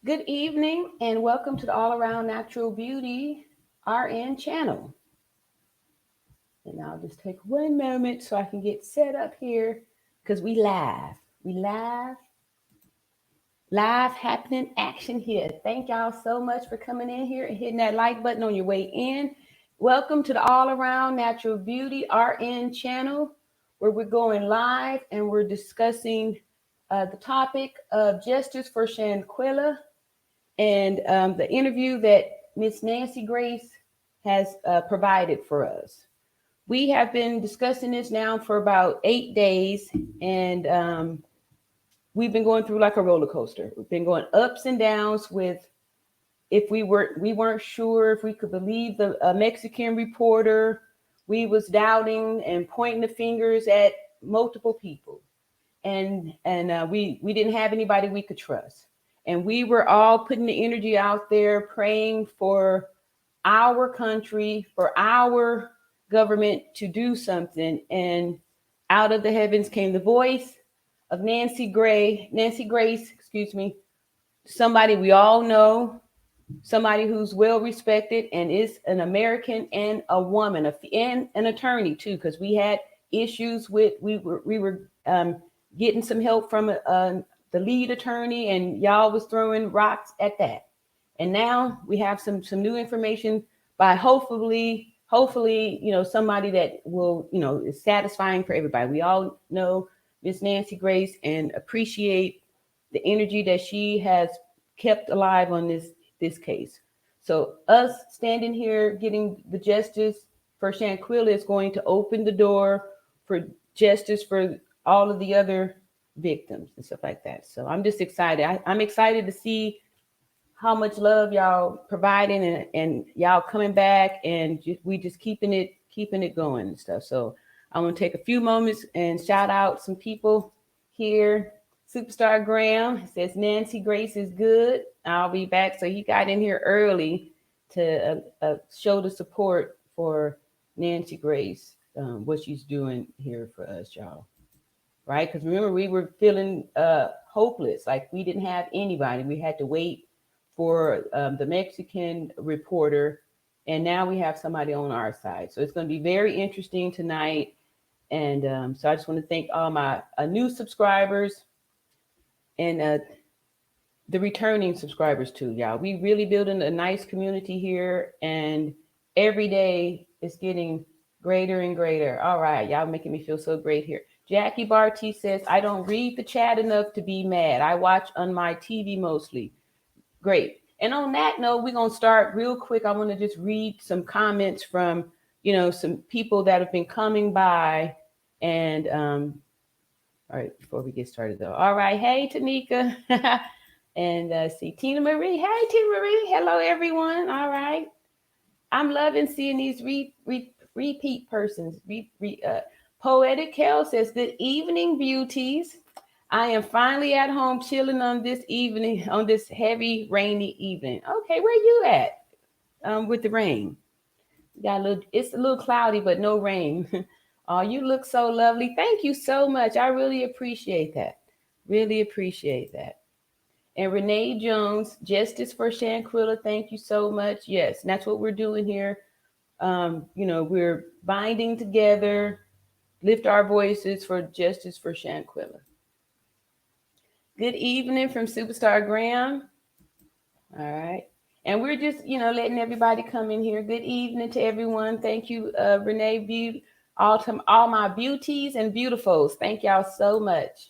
Good evening and welcome to the All Around Natural Beauty RN channel. And I'll just take one moment so I can get set up here because we live. We live happening action here. Thank y'all so much for coming in here and hitting that like button on your way in. Welcome to the All Around Natural Beauty RN channel where we're going live and we're discussing the topic of justice for Shanquella and the interview that Miss Nancy Grace has provided for us. We have been discussing this now for about 8 days, and we've been going through like a roller coaster. We've been going ups and downs with if we weren't sure if we could believe the Mexican reporter. We was doubting and pointing the fingers at multiple people, and we didn't have anybody we could trust, and we were all putting the energy out there praying for our country, for our government to do something. And out of the heavens came the voice of Nancy Grace, excuse me, somebody we all know, somebody who's well respected and is an American and a woman, and an attorney too, because we had issues with we were getting some help from the lead attorney, and y'all was throwing rocks at that. And now we have some new information by hopefully somebody that will is satisfying for everybody. We all know Miss Nancy Grace and appreciate the energy that she has kept alive on this case. So us standing here getting the justice for Shanquilla is going to open the door for justice for all of the other victims and stuff like that. So I'm just excited. I'm excited to see how much love y'all providing, and y'all coming back, and we just keeping it going and stuff. So I want to take a few moments and shout out some people here. Superstar Graham says Nancy Grace is good. I'll be back. So he got in here early to show the support for Nancy Grace, what she's doing here for us, y'all. Right? Because remember, we were feeling hopeless, like we didn't have anybody. We had to wait for the Mexican reporter, and now we have somebody on our side. So it's going to be very interesting tonight. And so I just want to thank all my new subscribers and the returning subscribers too, y'all. We really building a nice community here, and every day it's getting greater and greater. All right, y'all making me feel so great here. Jackie Barty says, I don't read the chat enough to be mad. I watch on my TV mostly. Great. And on that note, we're going to start real quick. I want to just read some comments from, some people that have been coming by. And, all right, before we get started though. All right. Hey, Tanika. And see, Tina Marie. Hey, Tina Marie. Hello, everyone. All right. I'm loving seeing these repeat persons. Poetic Kel says, good evening, beauties. I am finally at home chilling on this heavy, rainy evening. Okay, where you at with the rain? It's a little cloudy, but no rain. Oh, you look so lovely. Thank you so much. I really appreciate that. Really appreciate that. And Renee Jones, Justice for Shanquilla, thank you so much. Yes, and that's what we're doing here. We're binding together, lift our voices for justice for Shanquilla. Good evening from Superstar Graham. All right. And we're just, letting everybody come in here. Good evening to everyone. Thank you, Renee, all my beauties and beautifuls. Thank y'all so much.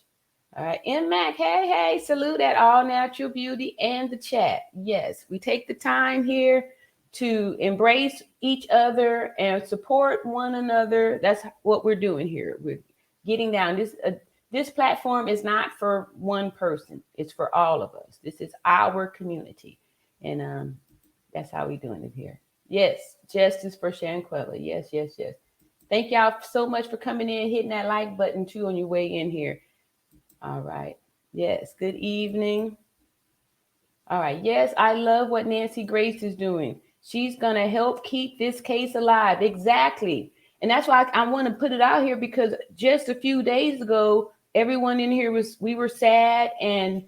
All right. M Mac, hey, salute at All Natural Beauty and the chat. Yes, we take the time here to embrace each other and support one another. That's what we're doing here. We're getting down. This platform is not for one person. It's for all of us. This is our community. And that's how we're doing it here. Yes, justice for Shanquella. Yes, yes, yes. Thank y'all so much for coming in, hitting that like button too on your way in here. All right. Yes, good evening. All right. Yes, I love what Nancy Grace is doing. She's going to help keep this case alive. Exactly. And that's why I want to put it out here, because just a few days ago, everyone in here we were sad, and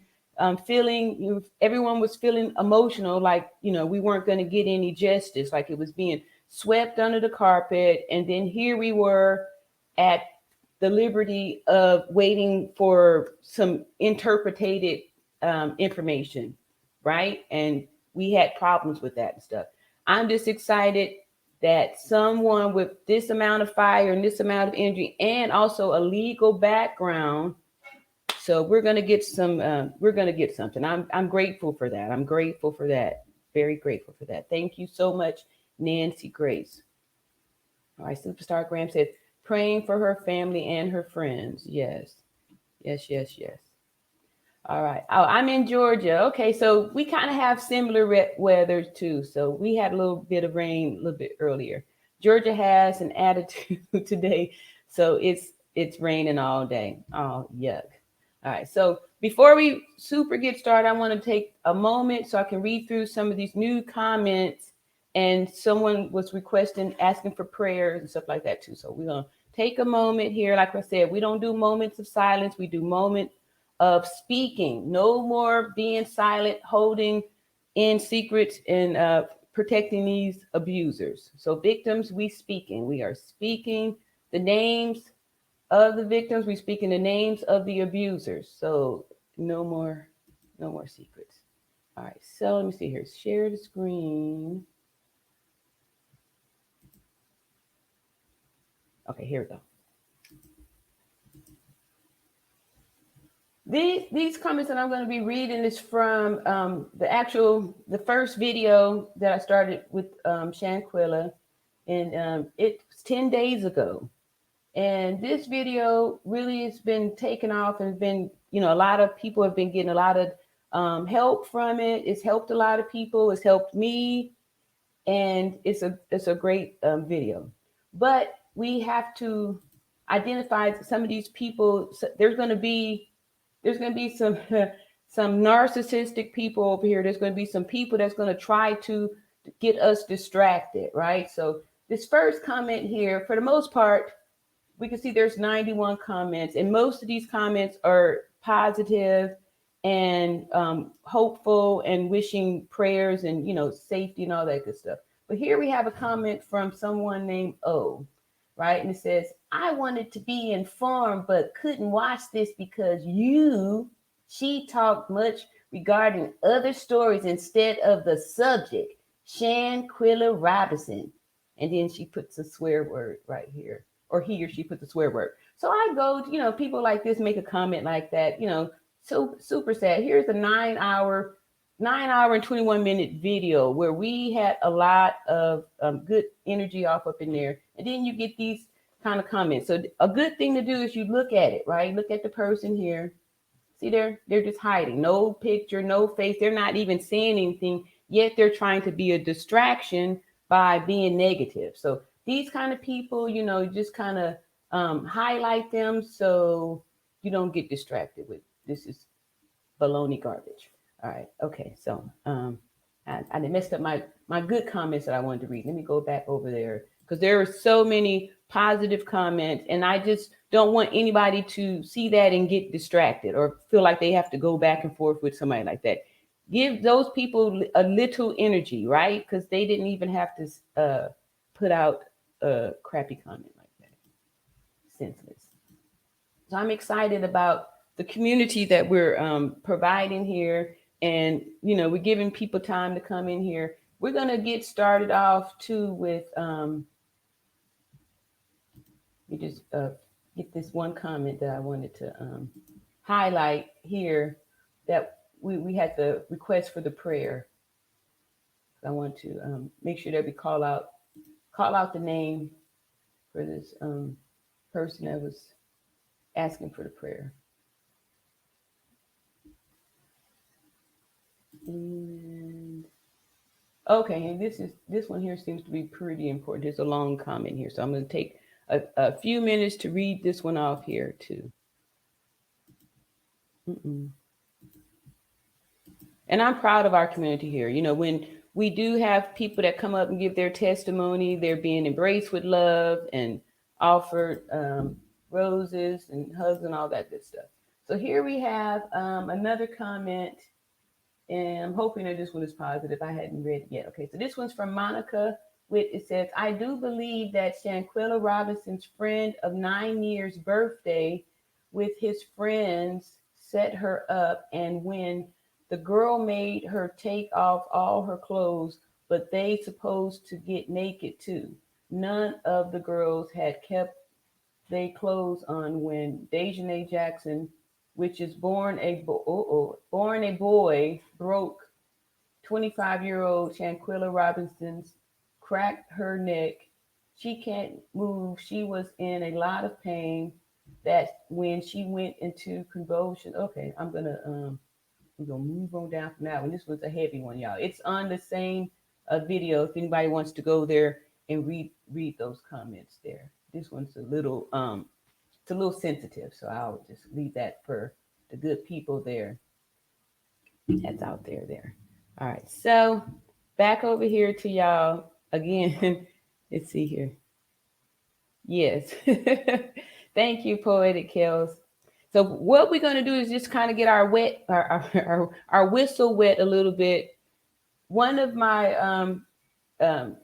feeling, everyone was feeling emotional, like, we weren't going to get any justice, like it was being swept under the carpet. And then here we were at the liberty of waiting for some interpreted information, right? And we had problems with that and stuff. I'm just excited that someone with this amount of fire and this amount of energy and also a legal background, so we're going to get some we're going to get something. I'm grateful for that. I'm grateful for that. Very grateful for that. Thank you so much, Nancy Grace. All right, Superstar Graham said praying for her family and her friends. Yes. Yes, yes, yes. All right. Oh, I'm in Georgia. Okay, so we kind of have similar weather too. So we had a little bit of rain a little bit earlier. Georgia has an attitude today, so it's raining all day. Oh, yuck. All right. So before we super get started, I want to take a moment so I can read through some of these new comments. And someone was requesting, asking for prayers and stuff like that too. So we're gonna take a moment here. Like I said, we don't do moments of silence. We do moments of speaking. No more being silent, holding in secrets, and protecting these abusers. So victims, we speaking. We are speaking the names of the victims. We speaking the names of the abusers. So no more, no more secrets. All right. So let me see here. Share the screen. Okay, here we go. These comments that I'm going to be reading is from the first video that I started with Shanquella, and it's 10 days ago. And this video really has been taken off and been, a lot of people have been getting a lot of help from it. It's helped a lot of people. It's helped me, and it's a great video. But we have to identify some of these people. So there's going to be some some narcissistic people over here. There's going to be some people that's going to try to get us distracted, right? So this first comment here, for the most part, we can see there's 91 comments, and most of these comments are positive and hopeful and wishing prayers and safety and all that good stuff. But here we have a comment from someone named O, right? And it says, I wanted to be informed but couldn't watch this because she talked much regarding other stories instead of the subject, Shanquella Robinson. And then she puts a swear word right here, or he or she puts a swear word. So I go, people like this make a comment like that, so super sad. Here's a 9 hour and 21-minute video where we had a lot of good energy off up in there. And then you get these kind of comments. So a good thing to do is you look at it, right? Look at the person here. See, they're just hiding. No picture, no face. They're not even saying anything, yet they're trying to be a distraction by being negative. So these kind of people, just kind of highlight them so you don't get distracted with this is baloney garbage. All right. Okay. So I messed up my good comments that I wanted to read. Let me go back over there because there are so many positive comments, and I just don't want anybody to see that and get distracted or feel like they have to go back and forth with somebody like that. Give those people a little energy, right? Because they didn't even have to put out a crappy comment like that. Senseless. So I'm excited about the community that we're providing here, and we're giving people time to come in here. We're gonna get started off too with you just get this one comment that I wanted to highlight here, that we had the request for the prayer. I want to make sure that we call out the name for this person that was asking for the prayer. And okay, and this one here seems to be pretty important. There's a long comment here, so I'm going to take a few minutes to read this one off here too. And I'm proud of our community here. When we do have people that come up and give their testimony, they're being embraced with love and offered roses and hugs and all that good stuff. So here we have another comment, and I'm hoping that this one is positive. I hadn't read it yet. Okay, so this one's from Monica. It says, I do believe that Shanquella Robinson's friend of 9 years birthday with his friends set her up, and when the girl made her take off all her clothes, but they supposed to get naked too. None of the girls had kept they clothes on when Dejanay Jackson, which is born a boy, broke 25-year-old Shanquella Robinson's cracked her neck. She can't move. She was in a lot of pain. That when she went into convulsion. Okay, I'm gonna move on down from that one. This was a heavy one, y'all. It's on the same video. If anybody wants to go there and read those comments there. This one's it's a little sensitive, so I'll just leave that for the good people there. That's out there. All right, so back over here to y'all again. Let's see here. Yes. Thank you, Poetic Kills. So what we're going to do is just kind of get our whistle wet a little bit. One of my the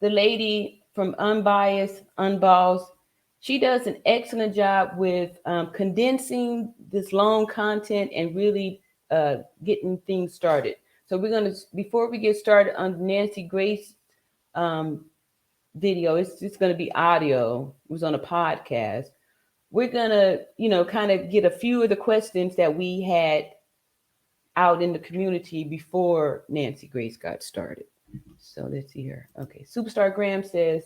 lady from Unbiased Unballs, she does an excellent job with condensing this long content and really getting things started. So we're going to, before we get started on Nancy Grace um, video, it's just going to be audio. It was on a podcast. We're going to, kind of get a few of the questions that we had out in the community before Nancy Grace got started. So let's see here. Okay. Superstar Graham says,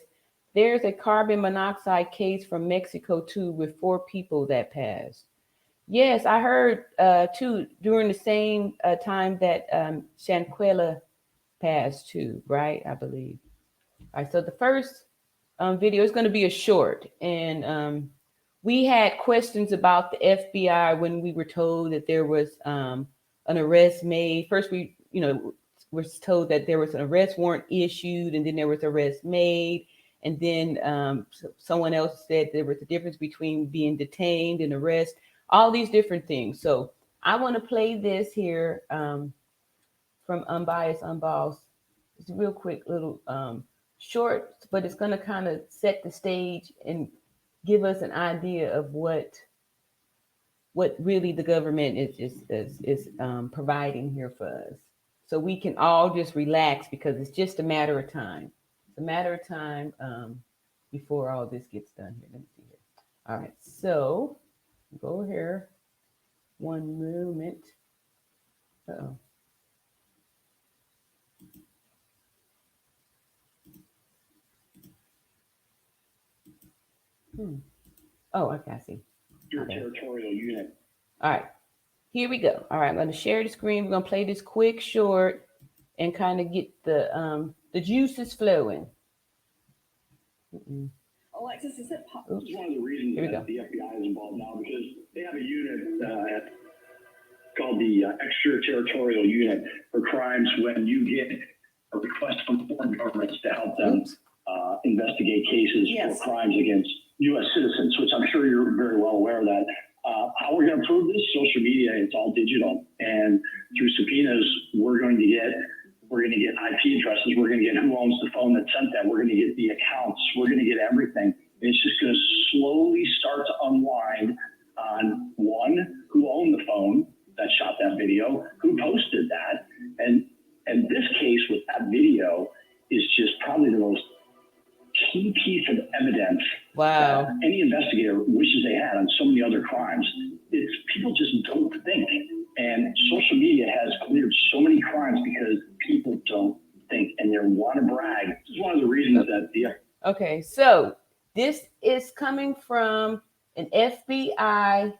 there's a carbon monoxide case from Mexico too with 4 people that passed. Yes, I heard too during the same time that Shanquella passed too, right? I believe. All right. So the first video is going to be a short, and we had questions about the FBI when we were told that there was an arrest made. First, were told that there was an arrest warrant issued, and then there was arrest made, and then someone else said there was a difference between being detained and arrest. All these different things. So I want to play this here from Unbiased Unbossed. It's a real quick little short, but it's going to kind of set the stage and give us an idea of what really the government is providing here for us, so we can all just relax, because it's just a matter of time. It's a matter of time before all this gets done here. Let me see here. All right, so go here. One moment. Uh-oh. Oh, okay, I see. Your territorial unit. All right, here we go. All right, I'm going to share the screen. We're going to play this quick short and kind of get the juices flowing. Alexis, is it possible? It's one of the reasons that the FBI is involved now, because they have a unit called the extraterritorial unit for crimes when you get a request from foreign governments to help them investigate cases for crimes against U.S. citizens, which I'm sure you're very well aware of that. How we're going to prove this? Social media, it's all digital. And through subpoenas, we're going to get IP addresses. We're going to get who owns the phone that sent that. We're going to get the accounts. We're going to get everything. It's just going to slowly start to unwind on, one, who owned the phone that shot that video, who posted that. And this case with that video is just probably the most key piece of evidence that any investigator wishes they had on so many other crimes. It's people just don't think. And social media has cleared so many crimes because people don't think and they want to brag. This is one of the reasons that the... Okay, so this is coming from an FBI,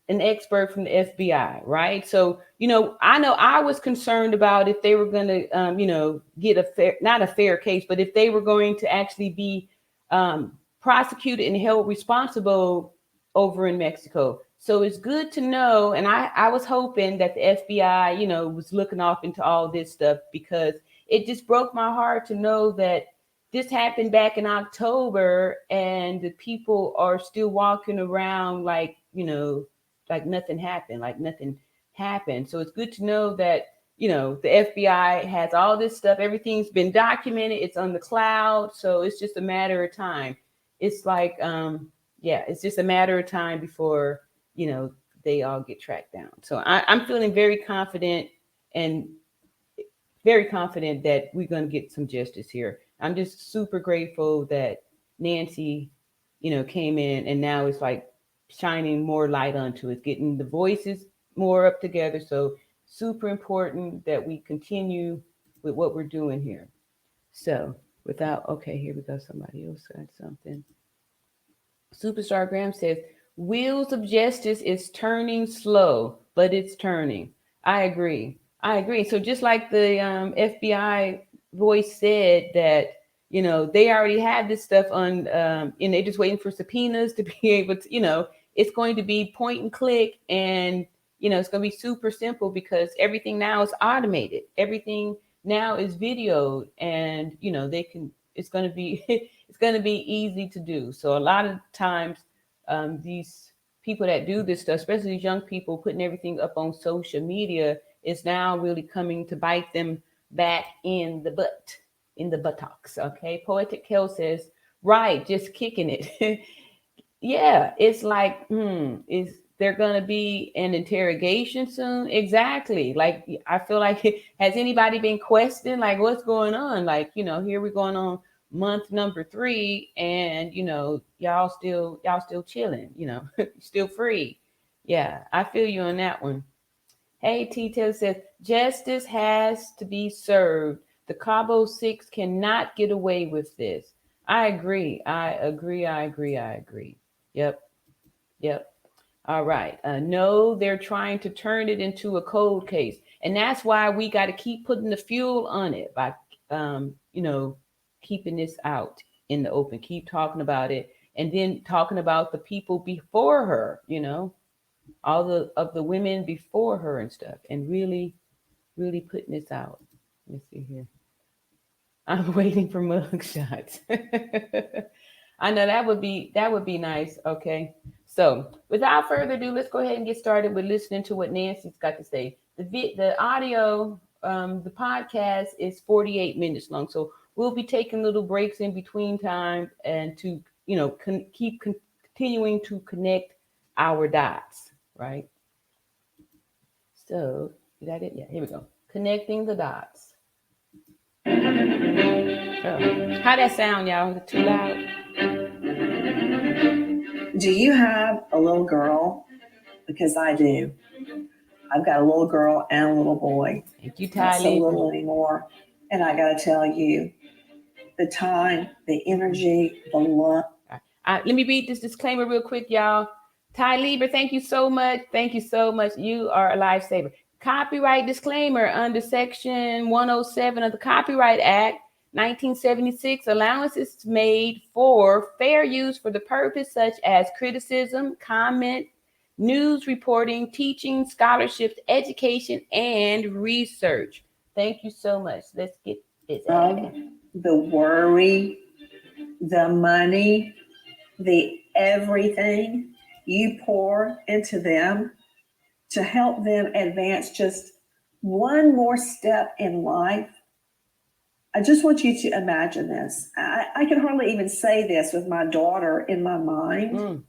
an expert from the FBI, right? So, I know I was concerned about if they were going to, get a fair, not a fair case, but if they were going to actually be prosecuted and held responsible over in Mexico. So it's good to know. And I was hoping that the FBI, was looking off into all this stuff, because it just broke my heart to know that this happened back in October and the people are still walking around like like nothing happened. So it's good to know that, the FBI has all this stuff. Everything's been documented. It's on the cloud. So it's just a matter of time. It's like, it's just a matter of time before, they all get tracked down. So I'm feeling and very confident that we're going to get some justice here. I'm just super grateful that Nancy, came in, and now it's like shining more light onto it, getting the voices more up together. So super important that we continue with what we're doing here. So okay, here we go. Somebody else said something. Superstar Graham says, wheels of justice is turning slow, but it's turning. I agree. So just like the FBI voice said that, they already have this stuff on, and they're just waiting for subpoenas to be able to, it's going to be point and click, and, it's going to be super simple because everything now is automated. Everything now is videoed, and, it's going to be, it's going to be easy to do. So a lot of times, these people that do this stuff, especially these young people putting everything up on social media, is now really coming to bite them back in the buttocks. Okay. Poetic Kel says, right, just kicking it. Yeah, it's like, is there going to be an interrogation soon? Exactly. Like, I feel like, has anybody been questioned? Like, what's going on? Like, here we're going on month number 3, and y'all still chilling, still free. Yeah, I feel you on that one. Hey, Tito says, justice has to be served. The Cabo Six cannot get away with this. I agree. Yep. All right. No, they're trying to turn it into a cold case. And that's why we got to keep putting the fuel on it by, keeping this out in the open, keep talking about it, and then talking about the people before her, all of the women before her and stuff, and really, really putting this out. Let's see here. I'm waiting for mug shots. I know that would be nice. Okay. So without further ado, let's go ahead and get started with listening to what Nancy's got to say. The audio, the podcast is 48 minutes long. So we'll be taking little breaks in between time, and to, keep continuing to connect our dots, right? So is that it? Yeah, here we go. Connecting the dots. So, how that sound, y'all? Is it too loud? Do you have a little girl? Because I do. I've got a little girl and a little boy. Thank you, Not so Tylee. little anymore. And I got to tell you, the time, the energy, the love. Let me read this disclaimer real quick, y'all. Ty Lieber, thank you so much. Thank you so much. You are a lifesaver. Copyright disclaimer under Section 107 of the Copyright Act, 1976. Allowances made for fair use for the purpose such as criticism, comment, news reporting, teaching, scholarships, education, and research. Thank you so much. Let's get this. The worry, the money, the everything you pour into them to help them advance just one more step in life. I just want you to imagine this. I can hardly even say this with my daughter in my mind.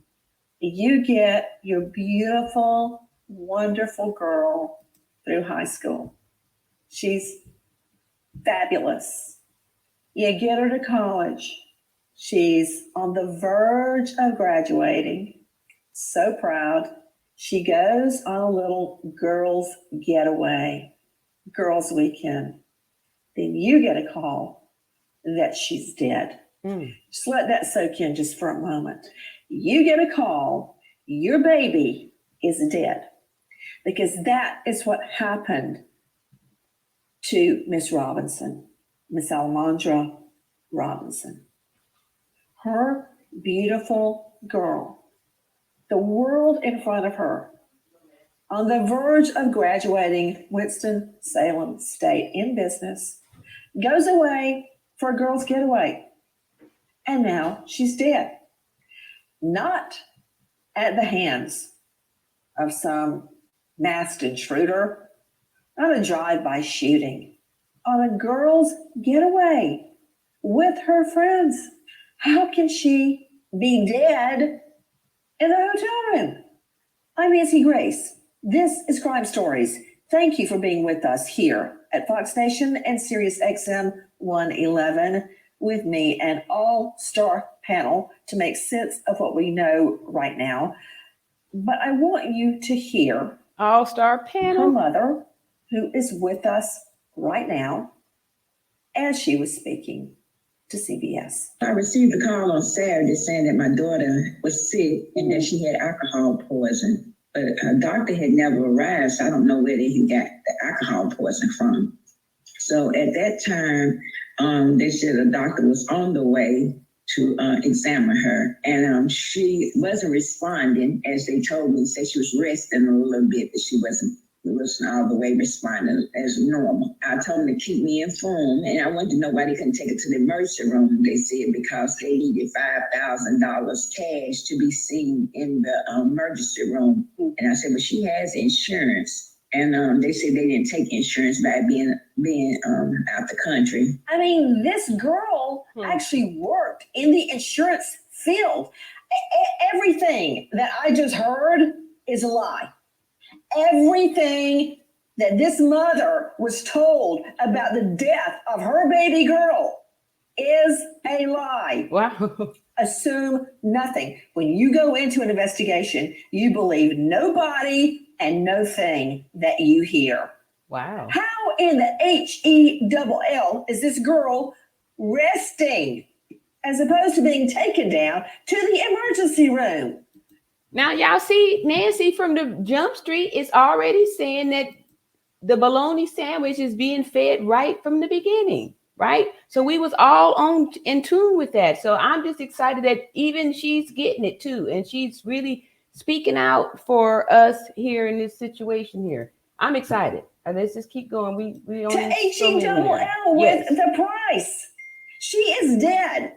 You get your beautiful, wonderful girl through high school. She's fabulous. You get her to college. She's on the verge of graduating. So proud. She goes on a little girls' getaway, girls' weekend. Then you get a call that she's dead. Just let that soak in just for a moment. You get a call, your baby is dead. Because that is what happened to Miss Robinson, Miss Almondra Robinson. Her beautiful girl, the world in front of her, on the verge of graduating Winston-Salem State in business, goes away for a girl's getaway. And now she's dead. Not at the hands of some masked intruder, not a drive-by shooting, on a girl's getaway with her friends. How can she be dead in the hotel room? I'm Nancy Grace. This is Crime Stories. Thank you for being with us here at Fox Nation and Sirius XM 111 with me, an all-star panel to make sense of what we know right now. But I want you to hear all-star her panel. mother, who is with us right now, as she was speaking to CBS. I received a call on Saturday saying that my daughter was sick and that she had alcohol poison. But a doctor had never arrived, so I don't know where he got the alcohol poison from. So at that time, they said a doctor was on the way to examine her, and she wasn't responding as they told me. Said she was resting a little bit, but she wasn't all the way responding as normal. I told them to keep me informed, and I wanted to know why they couldn't take her to the emergency room. They said because they needed $5,000 cash to be seen in the emergency room. And I said, well, she has insurance. And they said they didn't take insurance by being out the country. I mean, this girl actually worked in the insurance field. Everything that I just heard is a lie. Everything that this mother was told about the death of her baby girl is a lie. Wow. Assume nothing. When you go into an investigation, you believe nobody and no thing that you hear. Wow. How in the HELL is this girl resting as opposed to being taken down to the emergency room? Now, y'all see, Nancy from the Jump Street is already saying that the bologna sandwich is being fed right from the beginning, right? So we was all in tune with that. So I'm just excited that even she's getting it too. And she's really speaking out for us here in this situation here. I'm excited. Let's just keep going. We to HELL with the price. She is dead.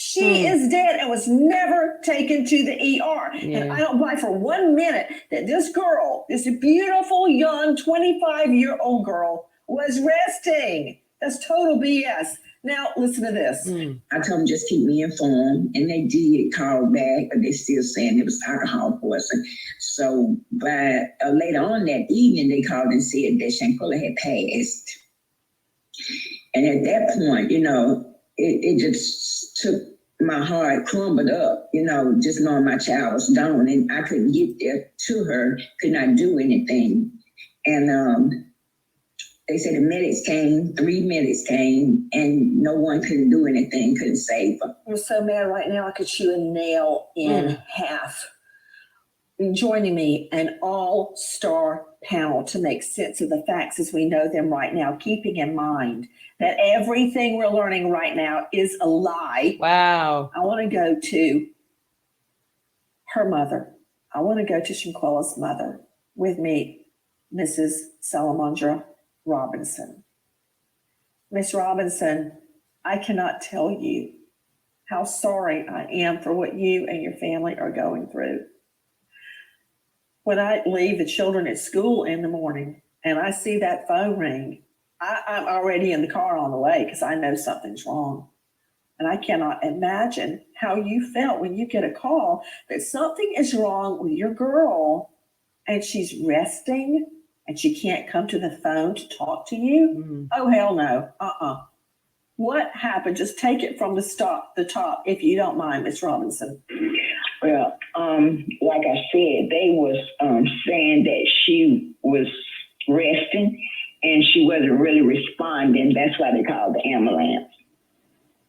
She is dead and was never taken to the ER. Yeah. And I don't buy for 1 minute that this girl, this beautiful, young, 25-year-old girl, was resting. That's total BS. Now, listen to this. I told them just keep me informed, and they did call back, but they're still saying it was alcohol poison. So, but later on that evening, they called and said that Shanquella had passed. And at that point, it just took my heart crumbled up, just knowing my child was gone and I couldn't get there to her, could not do anything. And they said the medics came, 3 medics came, and no one couldn't do anything, couldn't save her. I'm so mad right now I could chew a nail in half. Joining me, an all-star panel to make sense of the facts as we know them right now, keeping in mind that everything we're learning right now is a lie. Wow. I want to go to her mother. I want to go to Shanquella's mother with me, Mrs. Salamandra Robinson. Miss Robinson, I cannot tell you how sorry I am for what you and your family are going through. When I leave the children at school in the morning and I see that phone ring, I'm already in the car on the way because I know something's wrong. And I cannot imagine how you felt when you get a call that something is wrong with your girl and she's resting and she can't come to the phone to talk to you. Oh, hell no. What happened? Just take it from the top, if you don't mind, Miss Robinson. Well, like I said, they was saying that she was resting and she wasn't really responding. That's why they called the ambulance.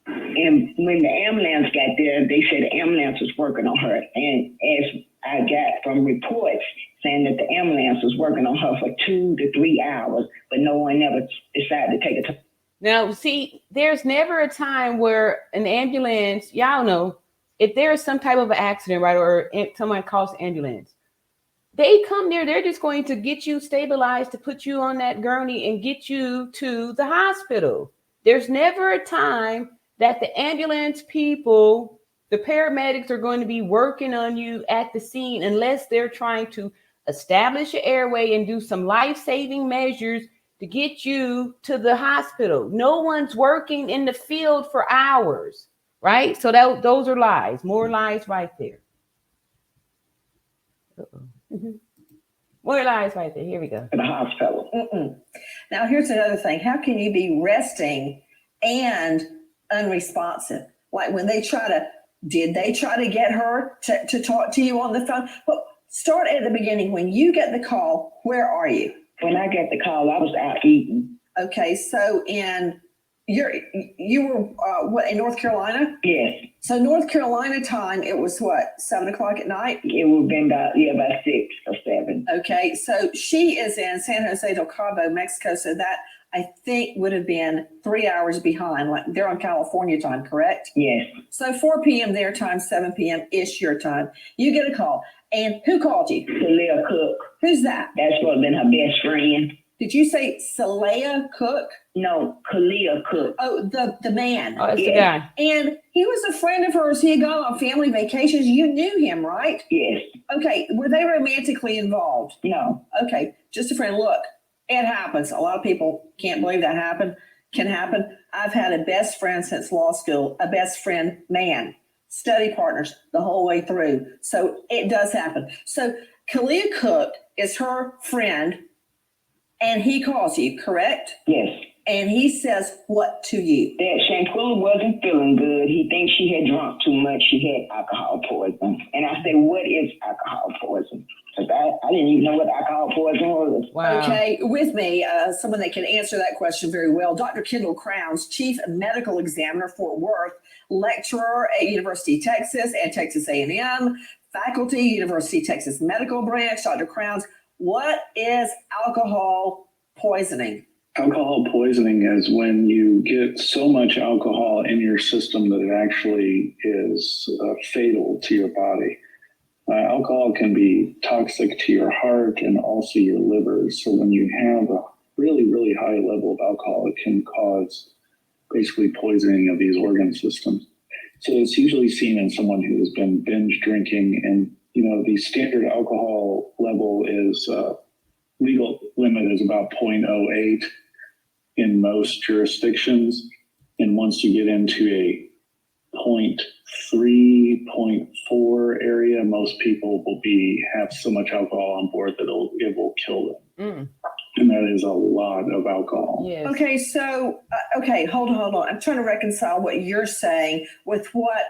And when the ambulance got there, they said the ambulance was working on her. And as I got from reports saying that the ambulance was working on her for 2 to 3 hours, but no one ever decided to take her to. Now, see, there's never a time where an ambulance, y'all know, if there is some type of an accident, right, or someone calls the ambulance, they come there, they're just going to get you stabilized to put you on that gurney and get you to the hospital. There's never a time that the ambulance people, the paramedics are going to be working on you at the scene unless they're trying to establish your airway, and do some life-saving measures to get you to the hospital. No one's working in the field for hours, right? So those are lies. More lies right there. More lies right there. Here we go. In the hospital. Now, here's another thing. How can you be resting and unresponsive? Like when did they try to get her to talk to you on the phone? Well, start at the beginning. When you get the call, where are you? When I got the call, I was out eating. Okay, so you were what, in North Carolina? Yes. So North Carolina time, it was what, 7:00 at night? It would have been about 6 or 7. Okay, so she is in San Jose del Cabo, Mexico. So that I think would have been 3 hours behind. Like they're on California time, correct? Yes. So 4 p.m. their time, 7 p.m. ish your time. You get a call. And who called you? Shalea Cook. Who's that? That's what been her best friend. Did you say Shalea Cook? No, Kalia Cook. Oh, the man. Oh, that's the guy. And he was a friend of hers. He had gone on family vacations. You knew him, right? Yes. Okay. Were they romantically involved? No. Okay. Just a friend. Look, it happens. A lot of people can't believe that can happen. I've had a best friend since law school, a best friend man, study partners the whole way through. So it does happen. So Kalia Cook is her friend, and he calls you, correct? Yes. And he says what to you? That Shanquella wasn't feeling good. He thinks she had drunk too much. She had alcohol poisoning. And I said, what is alcohol poisoning? Because I didn't even know what alcohol poisoning was. Wow. Okay, with me, someone that can answer that question very well, Dr. Kendall Crowns, Chief Medical Examiner, Fort Worth, lecturer at University of Texas and Texas A&M, faculty, University of Texas Medical Branch. Dr. Crowns, what is alcohol poisoning? Alcohol poisoning is when you get so much alcohol in your system that it actually is fatal to your body. Alcohol can be toxic to your heart and also your liver. So when you have a really, really high level of alcohol, it can cause basically poisoning of these organ systems. So it's usually seen in someone who has been binge drinking, and the standard alcohol level is legal limit is about 0.08 in most jurisdictions. And once you get into a 0.3, 0.4 area, most people will have so much alcohol on board that it will kill them. And that is a lot of alcohol. Yes. Okay, so, hold on. I'm trying to reconcile what you're saying with what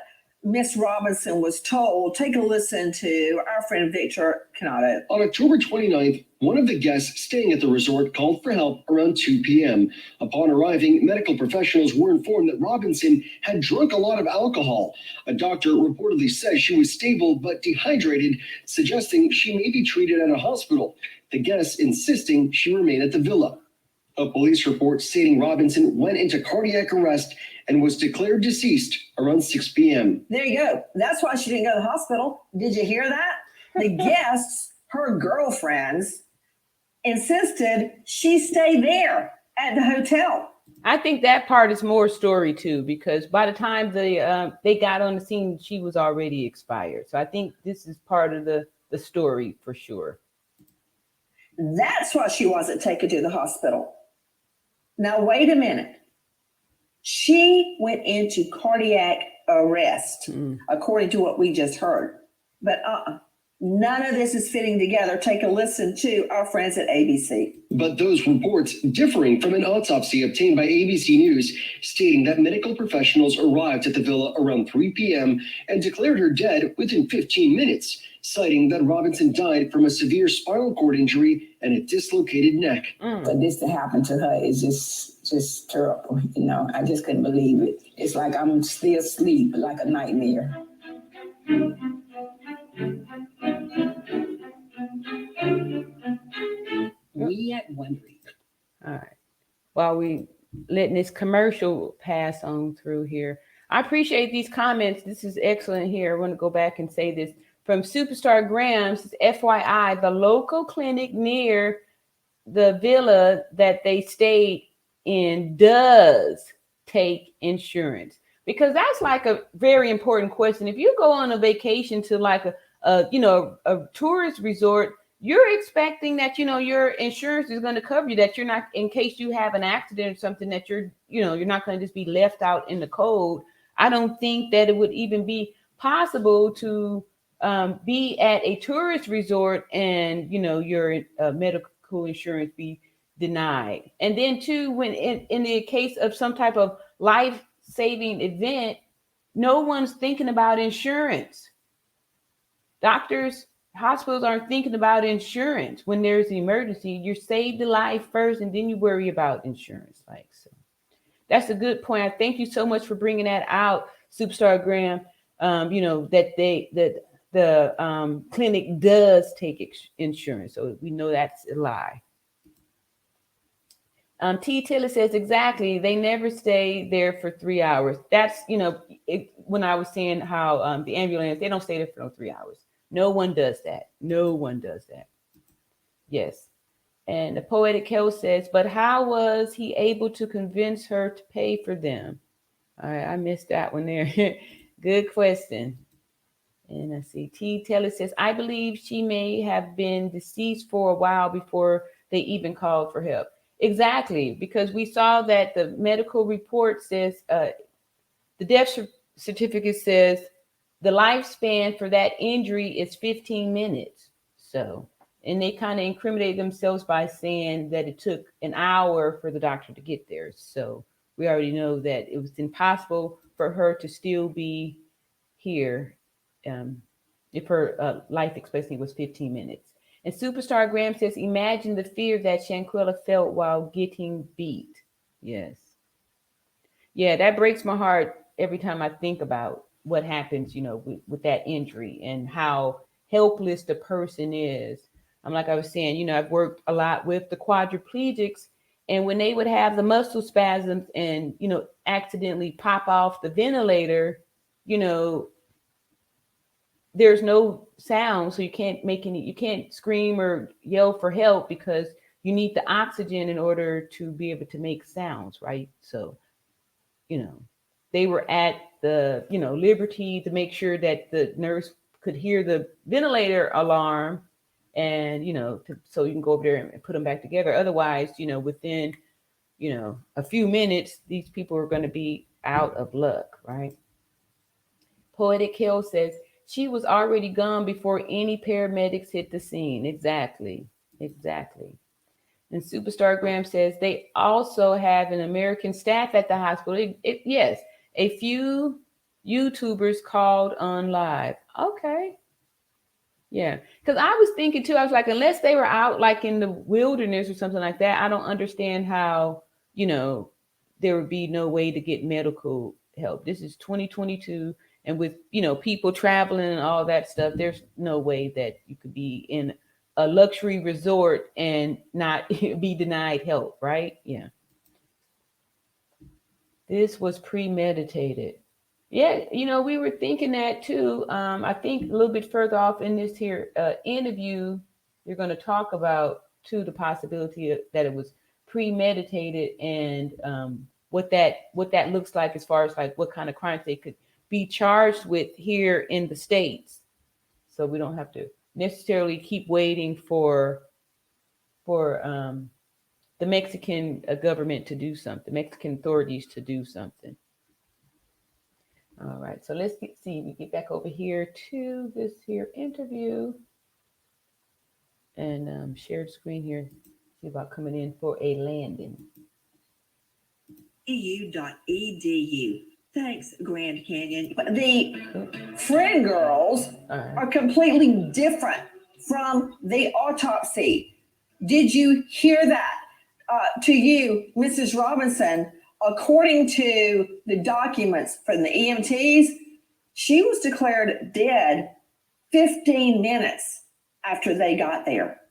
Miss Robinson was told. Take a listen to our friend Victor Canado. On October 29th, one of the guests staying at the resort called for help around 2 p.m. Upon arriving, medical professionals were informed that Robinson had drunk a lot of alcohol. A doctor reportedly says she was stable but dehydrated, suggesting she may be treated at a hospital. The guests insisting she remain at the villa. A police report stating Robinson went into cardiac arrest and was declared deceased around 6 p.m. There you go. That's why she didn't go to the hospital. Did you hear that? The guests, her girlfriends, insisted she stay there at the hotel. I think that part is more story too, because by the time they got on the scene, she was already expired. So I think this is part of the story for sure. That's why she wasn't taken to the hospital. Now, wait a minute. She went into cardiac arrest, according to what we just heard. But none of this is fitting together. Take a listen to our friends at ABC. But those reports differing from an autopsy obtained by ABC News, stating that medical professionals arrived at the villa around 3 p.m. and declared her dead within 15 minutes, citing that Robinson died from a severe spinal cord injury and a dislocated neck. For this to happen to her is just terrible. I just couldn't believe it. It's like I'm still asleep, like a nightmare. We at Wondery. All right. While we letting this commercial pass on through here, I appreciate these comments. This is excellent here. I want to go back and say this from Superstar Grams. FYI, the local clinic near the villa that they stayed in does take insurance, because that's like a very important question. If you go on a vacation to like a tourist resort, you're expecting that, your insurance is going to cover you, that you're not, in case you have an accident or something, that you're not going to just be left out in the cold. I don't think that it would even be possible to be at a tourist resort and, your medical insurance be denied. And then too, when in the case of some type of life-saving event, no one's thinking about insurance. Doctors, hospitals aren't thinking about insurance when there's an emergency. You save the life first, and then you worry about insurance. Like, so that's a good point. I thank you so much for bringing that out, Superstar Graham. That the clinic does take insurance, so we know that's a lie. T. Tiller says, exactly. They never stay there for 3 hours. That's, when I was saying how the ambulance, they don't stay there for no 3 hours. No one does that. No one does that. Yes. And the Poetic Hill says, but how was he able to convince her to pay for them? All right, I missed that one there. Good question. And I see T. Taylor says, I believe she may have been deceased for a while before they even called for help. Exactly, because we saw that the medical report says, the death certificate says the lifespan for that injury is 15 minutes. So, and they kind of incriminate themselves by saying that it took an hour for the doctor to get there. So we already know that it was impossible for her to still be here if her life expectancy was 15 minutes. And Superstar Graham says, imagine the fear that Shanquella felt while getting beat. Yes. Yeah, that breaks my heart every time I think about what happens, with that injury and how helpless the person is. Like I was saying, I've worked a lot with the quadriplegics, and when they would have the muscle spasms and, accidentally pop off the ventilator, there's no sound, so you can't scream or yell for help because you need the oxygen in order to be able to make sounds, right? So, they were at the, liberty to make sure that the nurse could hear the ventilator alarm and, so you can go over there and put them back together. Otherwise, within, a few minutes, these people are going to be out of luck, right? Poetic Hill says, she was already gone before any paramedics hit the scene. Exactly. And Superstar Graham says they also have an American staff at the hospital. Yes, a few YouTubers called on live. Okay. Yeah. Because I was thinking too, I was like, unless they were out like in the wilderness or something like that, I don't understand how, there would be no way to get medical help. This is 2022. And with, people traveling and all that stuff, there's no way that you could be in a luxury resort and not be denied help, right? Yeah. This was premeditated. Yeah, we were thinking that too. I think a little bit further off in this here interview, you're going to talk about too the possibility that it was premeditated and what that looks like as far as like what kind of crimes they could be charged with here in the States. So we don't have to necessarily keep waiting for the Mexican government to do something, Mexican authorities to do something. All right, so let's see. We get back over here to this here interview and share the screen here. See about coming in for a landing. EU.edu. Thanks, Grand Canyon. The friend girls are completely different from the autopsy. Did you hear that? To you, Mrs. Robinson, according to the documents from the EMTs, she was declared dead 15 minutes after they got there.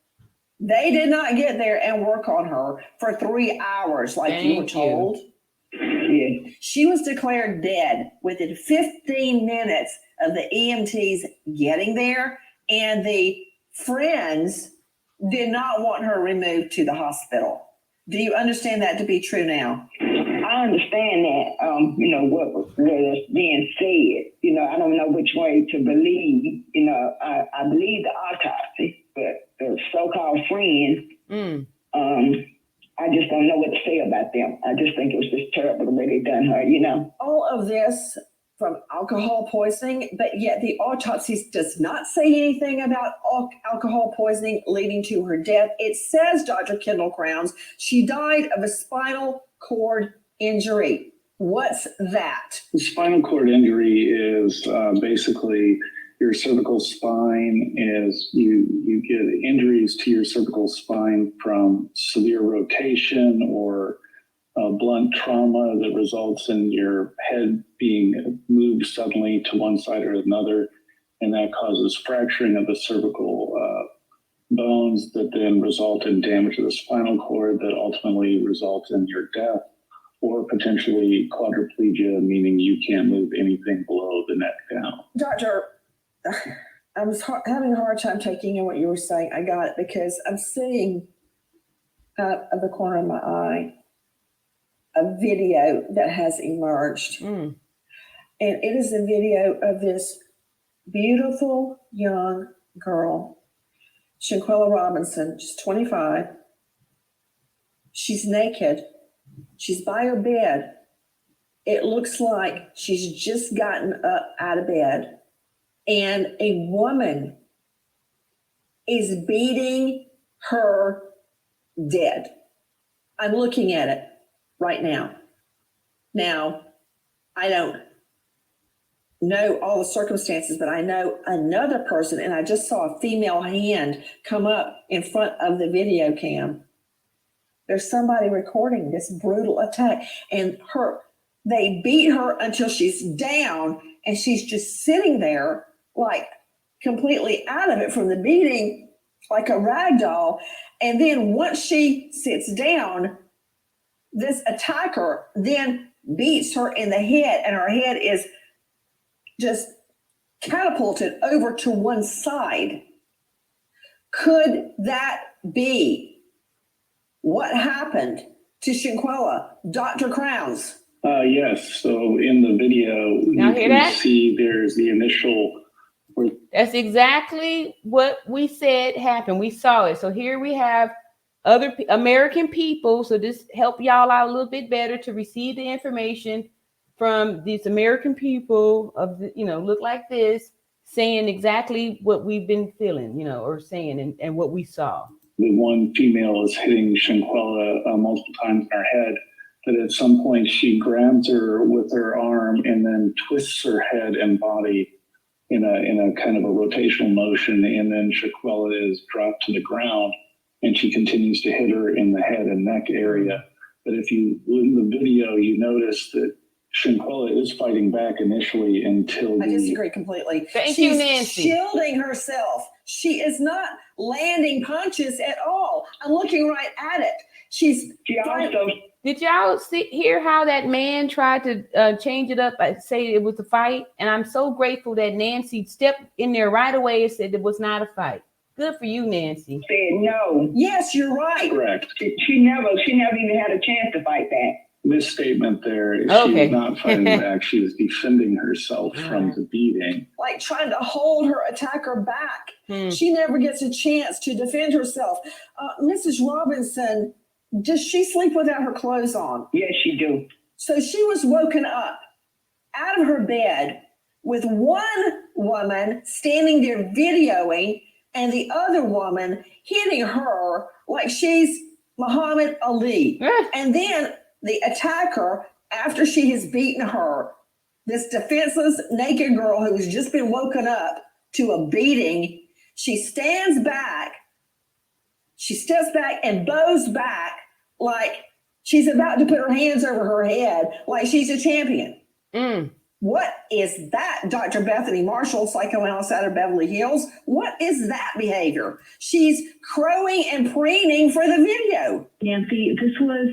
They did not get there and work on her for 3 hours like you were told. Yeah. She was declared dead within 15 minutes of the EMTs getting there, and the friends did not want her removed to the hospital. Do you understand that to be true now? I understand that, what is being said. I don't know which way to believe. I believe the autopsy, but the our friend. I just don't know what to say about them. I just think it was just terrible the way they done her, you know. All of this from alcohol poisoning, but yet the autopsy does not say anything about alcohol poisoning leading to her death. It says, Dr. Kendall Crowns, she died of a spinal cord injury. What's that? The spinal cord injury is basically your cervical spine is you get injuries to your cervical spine from severe rotation or blunt trauma that results in your head being moved suddenly to one side or another, and that causes fracturing of the cervical bones that then result in damage to the spinal cord that ultimately results in your death, or potentially quadriplegia, meaning you can't move anything below the neck down. Doctor, I was having a hard time taking in what you were saying. I got it because I'm seeing out of the corner of my eye a video that has emerged. And it is a video of this beautiful young girl, Shanquella Robinson. She's 25. She's naked. She's by her bed. It looks like she's just gotten up out of bed. And a woman is beating her dead. I'm looking at it right now. Now, I don't know all the circumstances, but I know another person, and I just saw a female hand come up in front of the video cam. There's somebody recording this brutal attack, and they beat her until she's down, and she's just sitting there like completely out of it from the beating, like a rag doll. And then once she sits down, this attacker then beats her in the head, and her head is just catapulted over to one side. Could that be what happened to Shanquella, Dr. Crowns? Yes. So in the video, Now you hear can that? see there's the initial. That's exactly what we said happened. We saw it. So here we have other American people. So this help y'all out a little bit better to receive the information from these American people of the, look like this, saying exactly what we've been feeling, or saying and what we saw. The one female is hitting Shanquella multiple times in her head. That at some point she grabs her with her arm and then twists her head and body in a kind of a rotational motion, and then Shanquella is dropped to the ground, and she continues to hit her in the head and neck area. But if you in the video, you notice that Shanquella is fighting back initially until I disagree completely. Thank She's you, Nancy. shielding herself. She is not landing punches at all. I'm looking right at it. She also. Did y'all hear how that man tried to change it up? I say it was a fight, and I'm so grateful that Nancy stepped in there right away and said it was not a fight. Good for you, Nancy. Said no. Yes, you're right. Correct. She never even had a chance to fight back. Misstatement there. She Okay. was not fighting back. She was defending herself from the beating. Like trying to hold her attacker back. She never gets a chance to defend herself. Mrs. Robinson, does she sleep without her clothes on? Yes, she do. So she was woken up out of her bed with one woman standing there videoing and the other woman hitting her like she's Muhammad Ali. And then the attacker, after she has beaten her, this defenseless naked girl who has just been woken up to a beating, she steps back and bows back like she's about to put her hands over her head like she's a champion. What is that, Dr. Bethany Marshall, psychoanalyst out of Beverly Hills? What is that behavior? She's crowing and preening for the video. Nancy, this was,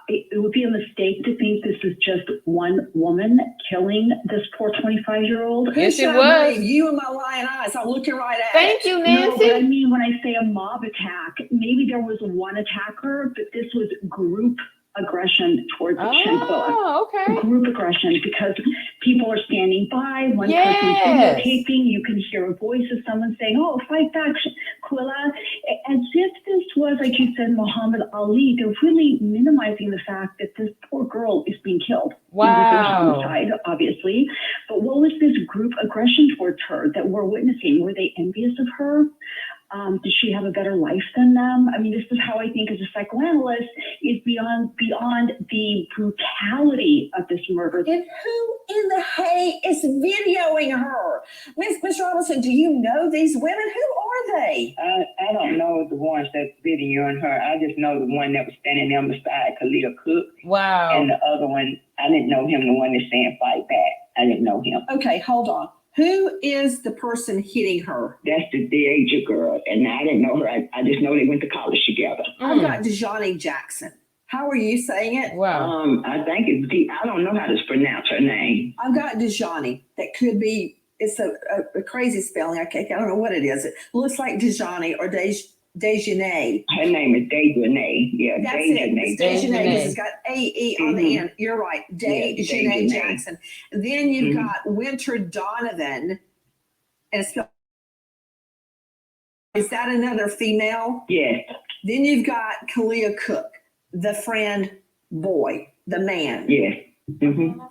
it would be a mistake to think this is just one woman killing this poor 25-year-old. Yes, it was. You and my lying eyes. I'm looking right at Thank it. you, No, Nancy. but I mean, when I say a mob attack, maybe there was one attacker, but this was group aggression towards Shanquella. Oh, okay. Group aggression, because people are standing by, one Yes. person's videotaping, you can hear a voice of someone saying, oh, fight back, Shanquella, as if this was, like you said, Muhammad Ali. They're really minimizing the fact that this poor girl is being killed. Wow. It was a homicide, obviously. But what was this group aggression towards her that we're witnessing? Were they envious of her? Did she have a better life than them? I mean, this is how I think, as a psychoanalyst, is beyond the brutality of this murder. And who in the hay is videoing her? Miss Robinson, do you know these women? Who are they? I don't know the ones that's videoing her. I just know the one that was standing there beside Kalia Cook. Wow. And the other one, I didn't know him, the one that's saying fight back. I didn't know him. Okay, hold on. Who is the person hitting her? That's the DH girl. And I didn't know her. I just know they went to college together. I've got Dejani Jackson. How are you saying it? Wow. I think it's I don't know how to pronounce her name. I've got Dejani. That could be, it's a crazy spelling. I don't know what it is. It looks like Dejani or Dejanay. Her name is Dejanay. Yeah, That's Dejanay. it. It's Dejanay because it's got A-E on the end. You're right. Dejanay Jackson. Then you've got Winter Donovan. And it's spelled. Is that another female? Yes. Then you've got Kalia Cook, the friend boy, the man. Yes.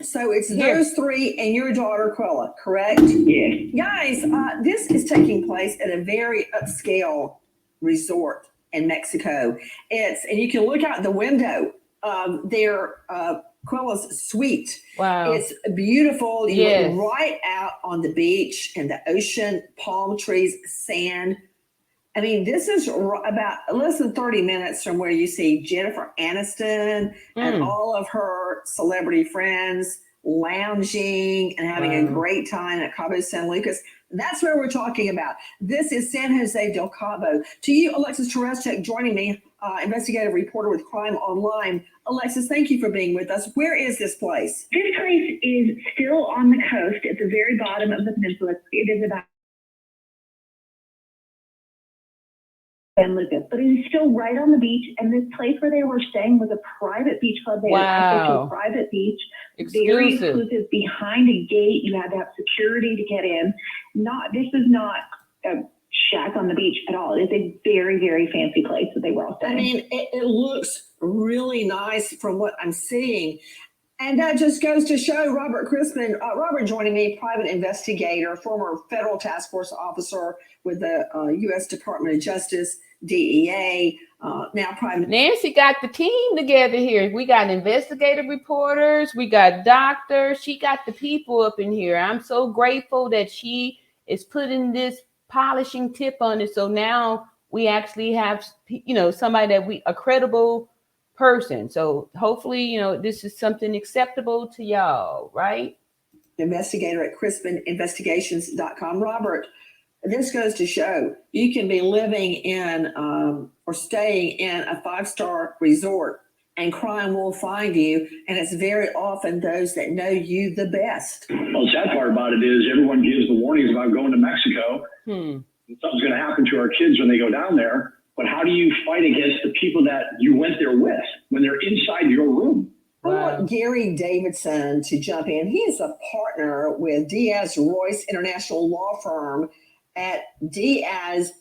So it's those three and your daughter, Quella, correct? Yes. Guys, this is taking place at a very upscale resort in Mexico. And you can look out the window of their Quella's suite. Wow. It's beautiful. You look right out on the beach and the ocean, palm trees, sand. I mean, this is about less than 30 minutes from where you see Jennifer Aniston and all of her celebrity friends lounging and having a great time at Cabo San Lucas. That's where we're talking about. This is San Jose del Cabo. To you, Alexis Tereszcek, joining me, investigative reporter with Crime Online. Alexis, thank you for being with us. Where is this place? This place is still on the coast at the very bottom of the peninsula. It is about San Lucas, but it is still right on the beach. And this place where they were staying was a private beach club. They had access to a private beach, very exclusive, behind a gate. You had to have security to get in. This is not a shack on the beach at all. It's a very, very fancy place that they were all staying. I mean, it looks really nice from what I'm seeing. And that just goes to show Robert Crispin. Robert joining me, private investigator, former federal task force officer with the U.S. Department of Justice, DEA, now private. Nancy got the team together here. We got investigative reporters. We got doctors. She got the people up in here. I'm so grateful that she is putting this polishing tip on it. So now we actually have, somebody a credible person. So hopefully, this is something acceptable to y'all, right? Investigator at CrispinInvestigations.com. Robert, this goes to show you can be living in or staying in a 5-star resort and crime will find you. And it's very often those that know you the best. Well, the sad part about it is everyone gives the warnings about going to Mexico. Something's going to happen to our kids when they go down there. But how do you fight against the people that you went there with when they're inside your room? I want Gary Davidson to jump in. He is a partner with Diaz Royce International Law Firm at DiazReus.com.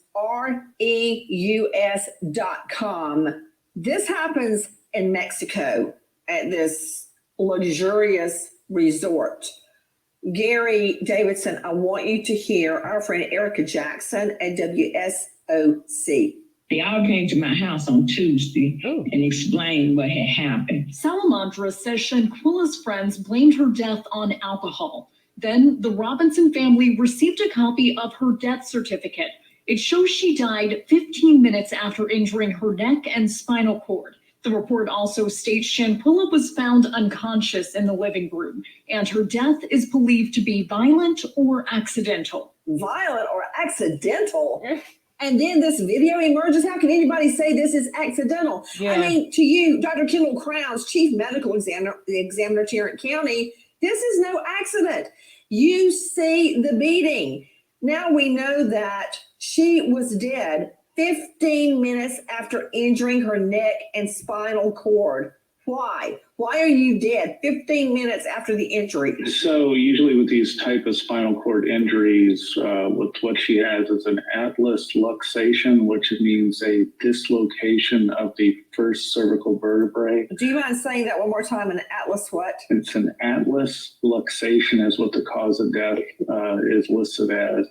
This happens in Mexico at this luxurious resort. Gary Davidson, I want you to hear our friend Erica Jackson at WSOC. They all came to my house on Tuesday and explained what had happened. Salamandra says Shanquella's friends blamed her death on alcohol. Then the Robinson family received a copy of her death certificate. It shows she died 15 minutes after injuring her neck and spinal cord. The report also states Shanquella was found unconscious in the living room, and her death is believed to be violent or accidental. Violent or accidental? And then this video emerges. How can anybody say this is accidental? I mean, to you, Dr. Kendall Crowns, Chief Medical Examiner, Tarrant County, this is no accident. You see the beating. Now we know that she was dead 15 minutes after injuring her neck and spinal cord. Why? Why are you dead 15 minutes after the injury? So usually with these type of spinal cord injuries, what she has is an atlas luxation, which means a dislocation of the first cervical vertebrae. Do you mind saying that one more time? An atlas what? It's an atlas luxation is what the cause of death is listed as.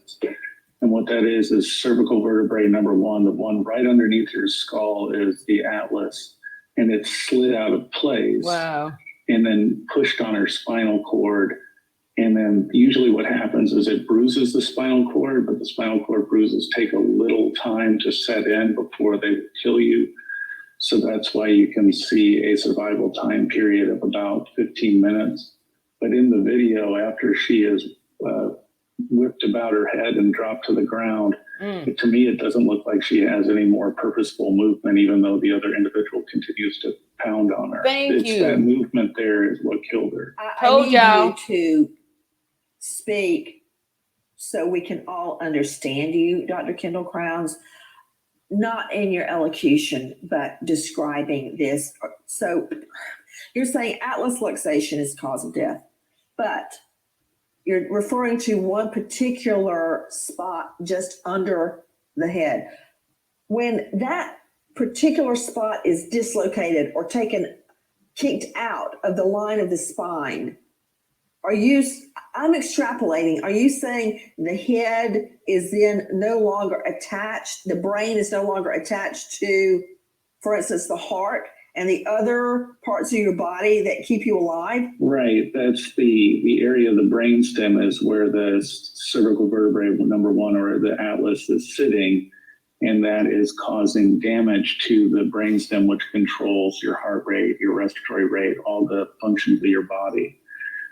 And what that is cervical vertebrae number one, the one right underneath your skull is the atlas. And it slid out of place. Wow. And then pushed on her spinal cord. And then usually what happens is it bruises the spinal cord, but the spinal cord bruises take a little time to set in before they kill you. So that's why you can see a survival time period of about 15 minutes. But in the video, after she is whipped about her head and dropped to the ground, to me, it doesn't look like she has any more purposeful movement, even though the other individual continues to pound on her. Thank you. That movement there is what killed her. I need you to speak so we can all understand you, Dr. Kendall Crowns, not in your elocution, but describing this. So you're saying atlas luxation is cause of death, but you're referring to one particular spot just under the head. When that particular spot is dislocated or kicked out of the line of the spine, I'm extrapolating, are you saying the head is then no longer attached, the brain is no longer attached to, for instance, the heart and the other parts of your body that keep you alive? Right. That's the area of the brainstem is where the cervical vertebrae number one or the atlas is sitting, and that is causing damage to the brainstem, which controls your heart rate, your respiratory rate, all the functions of your body.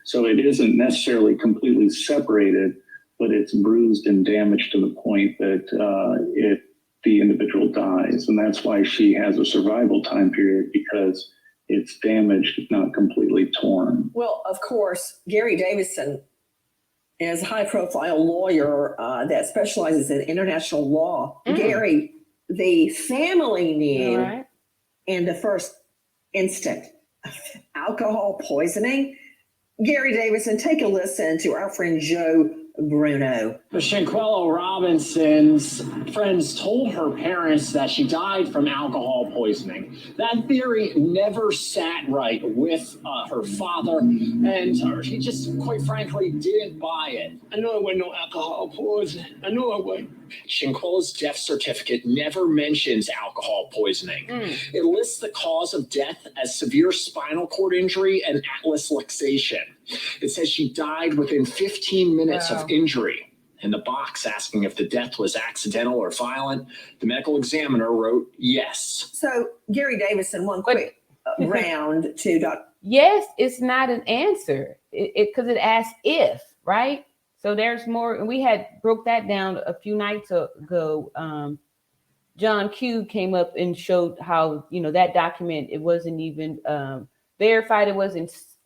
So it isn't necessarily completely separated, but it's bruised and damaged to the point that the individual dies. And that's why she has a survival time period, because it's damaged, not completely torn. Well, of course, Gary Davidson is a high-profile lawyer that specializes in international law. Gary, the family knew in the first instant alcohol poisoning. Gary Davidson, take a listen to our friend Joe Bruno. Shanquella Robinson's friends told her parents that she died from alcohol poisoning. That theory never sat right with her father, and she just, quite frankly, didn't buy it. I know it wasn't no alcohol poisoning. I know it wasn't. Shanquella's death certificate never mentions alcohol poisoning. It lists the cause of death as severe spinal cord injury and atlas luxation. It says she died within 15 minutes of injury. In the box asking if the death was accidental or violent, the medical examiner wrote yes. So, Gary Davidson, one quick round to Dr. Yes, it's not an answer because it asks if, right? So there's more, and we had broke that down a few nights ago. John Q came up and showed how, that document, it wasn't even verified.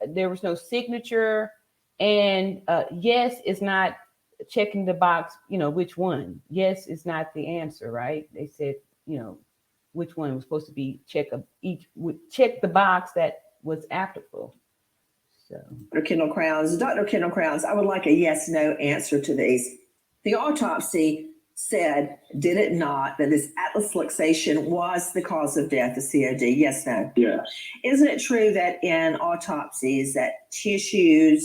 There was no signature. And yes, it's not checking the box, which one. Yes, is not the answer, right? They said, which one was supposed to be check the box that was applicable. So, Dr. Kendall Crowns, I would like a yes/no answer to these. The autopsy said, did it not, that this atlas luxation was the cause of death, the COD? Yes, no? Yes. Isn't it true that in autopsies that tissue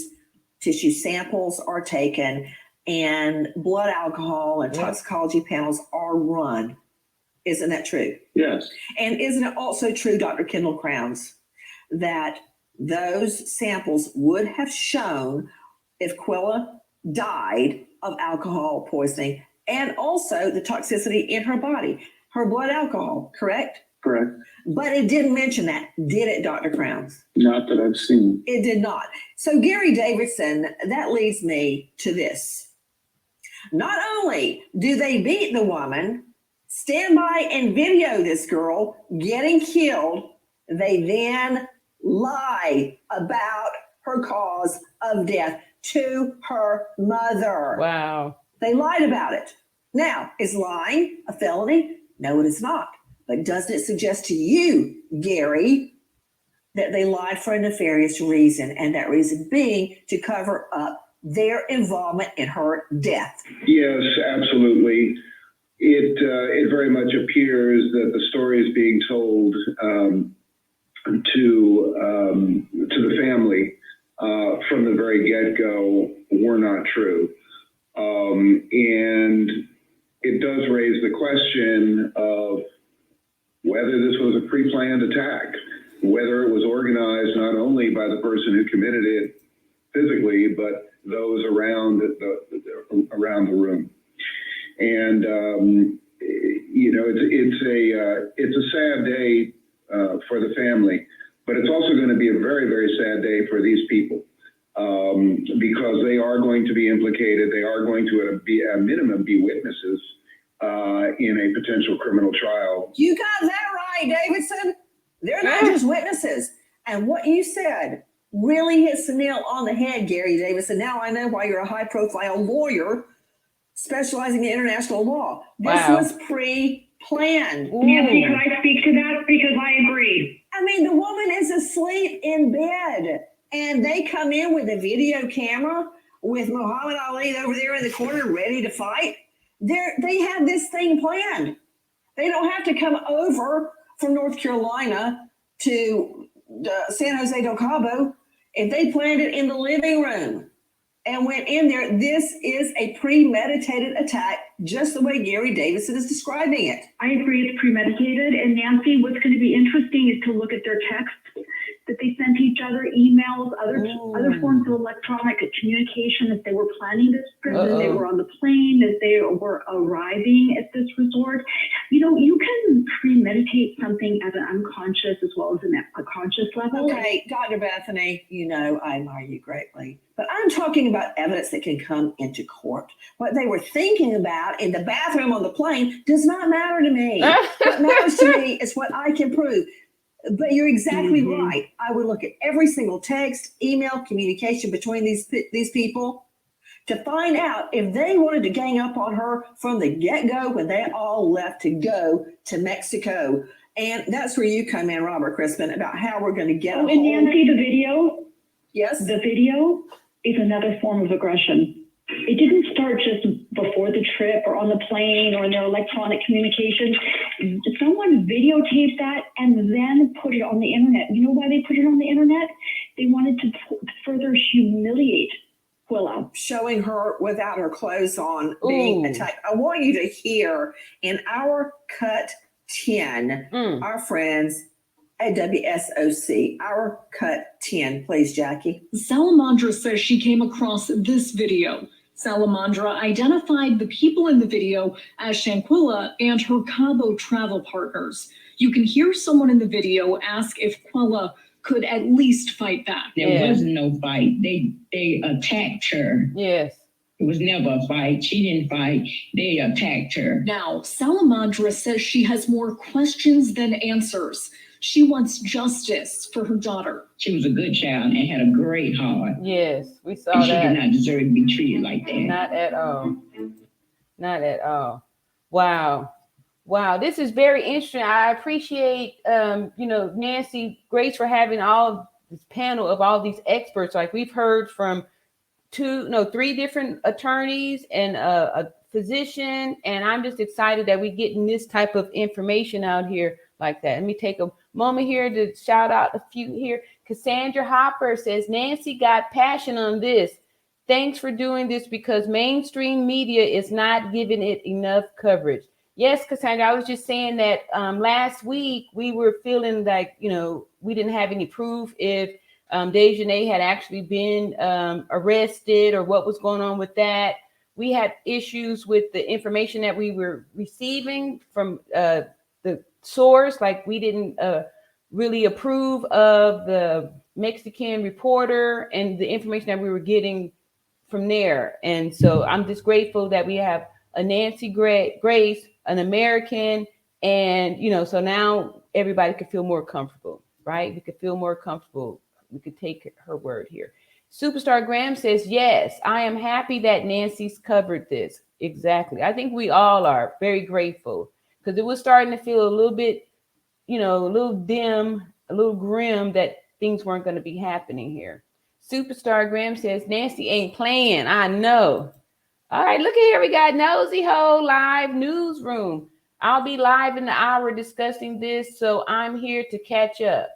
samples are taken and blood alcohol and toxicology panels are run? Isn't that true? Yes. And isn't it also true, Dr. Kendall Crowns, that those samples would have shown if Quella died of alcohol poisoning and also the toxicity in her body, her blood alcohol, correct? Correct. But it didn't mention that, did it, Dr. Crowns? Not that I've seen. It did not. So Gary Davidson, that leads me to this. Not only do they beat the woman, stand by and video this girl getting killed, they then lie about her cause of death to her mother. Wow. They lied about it. Now, is lying a felony? No, it is not. But doesn't it suggest to you, Gary, that they lied for a nefarious reason, and that reason being to cover up their involvement in her death. Yes, absolutely. It very much appears that the stories being told to the family from the very get-go were not true. And it does raise the question of whether this was a pre-planned attack, whether it was organized not only by the person who committed it physically, but those around the room. And it's a sad day for the family, but it's also going to be a very, very sad day for these people because they are going to be implicated. They are going to be at a minimum be witnesses in a potential criminal trial. You got that right, Davidson. They're not just witnesses. And what you said really hits the nail on the head, Gary Davidson. Now I know why you're a high-profile lawyer specializing in international law. This was pre-planned. Nancy, can I speak to that? Because I agree. I mean, the woman is asleep in bed, and they come in with a video camera with Muhammad Ali over there in the corner ready to fight. They have this thing planned. They don't have to come over from North Carolina to San Jose del Cabo. If they planned it in the living room and went in there, this is a premeditated attack, just the way Gary Davidson is describing it. I agree it's premeditated. And Nancy, what's going to be interesting is to look at their texts that they sent each other, emails, other forms of electronic communication as they were planning this trip, as they were on the plane, as they were arriving at this resort. You know, you can premeditate something at an unconscious as well as a conscious level. Okay, Dr. Bethany, you know I admire you greatly, but I'm talking about evidence that can come into court. What they were thinking about in the bathroom on the plane does not matter to me. What matters to me is what I can prove. But you're exactly right. I would look at every single text, email, communication between these people to find out if they wanted to gang up on her from the get-go when they all left to go to Mexico. And that's where you come in, Robert Crispin, about how we're going to get and Nancy, the video? Yes? The video is another form of aggression. It didn't start just before the trip or on the plane or in their electronic communication. Someone videotaped that and then put it on the internet. You know why they put it on the internet? They wanted to further humiliate Quilla. Showing her without her clothes on being attacked. I want you to hear in our Cut 10, our friends at WSOC, our Cut 10. Please, Jackie. Salamandra says she came across this video. Salamandra identified the people in the video as Shanquella and her Cabo travel partners. You can hear someone in the video ask if Quilla could at least fight back. There was no fight. They attacked her. Yes. It was never a fight. She didn't fight. They attacked her. Now, Salamandra says she has more questions than answers. She wants justice for her daughter. She was a good child and had a great heart. Yes, we saw and she that. did not deserve to be treated like that. Not at all. Not at all. Wow. Wow. This is very interesting. I appreciate, Nancy Grace for having all this panel of all these experts. Like we've heard from 3 different attorneys and a physician. And I'm just excited that we're getting this type of information out here like that. Let me take a moment here to shout out a few here. Cassandra Hopper says, Nancy got passion on this. Thanks for doing this because mainstream media is not giving it enough coverage. Yes, Cassandra, I was just saying that last week we were feeling like, we didn't have any proof if Dejanay had actually been arrested or what was going on with that. We had issues with the information that we were receiving from the source, like we didn't really approve of the Mexican reporter and the information that we were getting from there. And so I'm just grateful that we have a Nancy Grace, an American, and so now everybody could feel more comfortable, right? We could feel more comfortable. We could take her word here. Superstar Graham says, yes, I am happy that Nancy's covered this. Exactly. I think we all are very grateful because it was starting to feel a little bit, a little dim, a little grim that things weren't going to be happening here. Superstar Graham says, Nancy ain't playing. I know. All right, look at here. We got Nosy Ho live newsroom. I'll be live in the hour discussing this, so I'm here to catch up.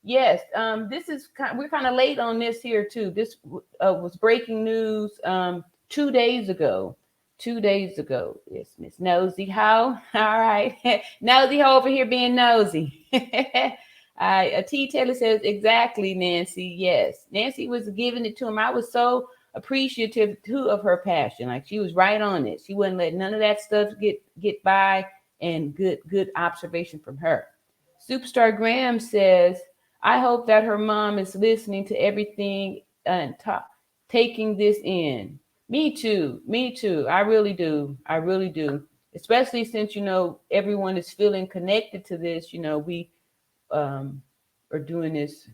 Yes, this is we're kind of late on this here too. This was breaking news 2 days ago. 2 days ago. Yes, Miss Nosy Ho. All right, Nosy Ho over here being nosy. All right, T. Taylor says exactly, Nancy. Yes, Nancy was giving it to him. I was so appreciative too of her passion. Like she was right on it. She wouldn't let none of that stuff get by. And good observation from her. Superstar Graham says, I hope that her mom is listening to everything and taking this in. Me too. I really do. Especially since, everyone is feeling connected to this. We are doing this